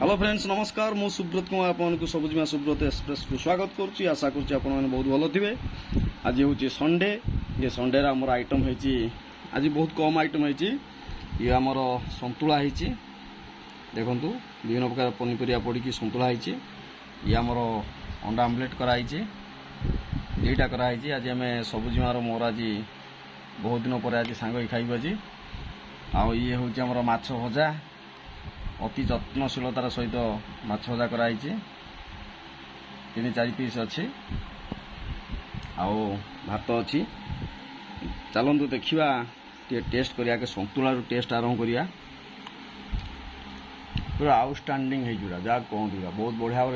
Hello friends नमस्कार मु सुब्रत कुमार आपको सबुजमा सुब्रत एक्सप्रेस को स्वागत करुच्ची आशा करुच्ची आप बहुत भल थे। आज हूँ संडे ये संडे आमर आइटम है आज बहुत कम आइटम है ये आमर संतुला है देखु विभिन्न प्रकार पनीपरिया पड़ी संतुला है ये आमर अंडा आमलेट कराई दुईटा कराई आज आम सबुजमार मोर आज बहुत दिन पर आज सांग खाइबू आज आउ ये हूँ आमर माछ भजा अति जत्नशीलतार सहित माछ भजा कराई 3-4 पीस अच्छी आउ भात अच्छी चलतु देखा टेस्ट करिया के संतुला टेस्ट आरंभ करिया पूरा आउटस्टैंडिंग है जोड़ा जहाँ कहूँ बहुत बढ़िया भाव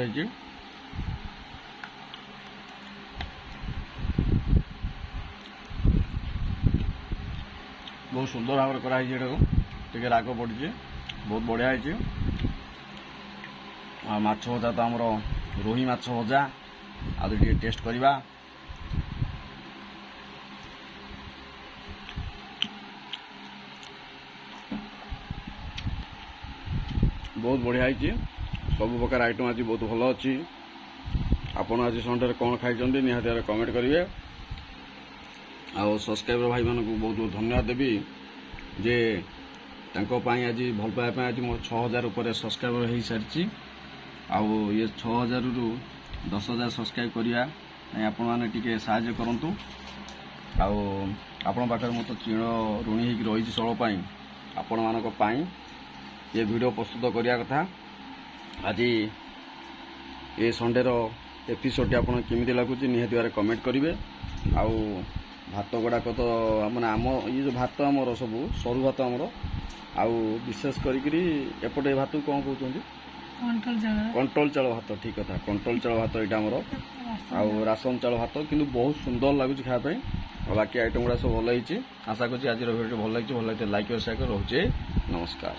बहुत सुंदर भाव कराई टे राग पड़ी बहुत बढ़िया है माछ भजा तो आमर रोही माछ भजा आज टेस्ट करवा बहुत बढ़िया है सब प्रकार आइटम आज बहुत भल अच्छी आपड़ आज संडे कौन खाई निहाती कमेंट करेंगे आउ सब्सक्राइबर भाई मानक बहुत बहुत धन्यवाद देवी जे आज भल पाइबा आज मोर 6000 उपर सब्सक्राइबर हो सारी आउ ये 6000 रु 10,000 सब्सक्राइब करिया आपण माने टिके सहाय्य करंतु आउ आपण पाखर मत चिण ऋणी होगी रही षोल आपण मानक पाई ये वीडियो प्रस्तुत करिया कथा आज ये संडे रो एपिसोड टी आपण केमिति लागुची निहाती बारे कमेंट करिवे आउ भात गुड़ाक तो माने आम ये जो भात आमर सब सरू भात आमर आउ विशेष करी एपटे भात कौन कहते कंट्रोल चाउल भात ठीक कथा कंट्रोल चाउल भात यहाँ आमर आउ राशन चाउल भात किंतु बहुत सुंदर लगुच खायापी बाकी आइटम गुड़ा सब भल आशा करुँच आज वीडियो भल लगे लाइक और शेयर रोचे नमस्कार।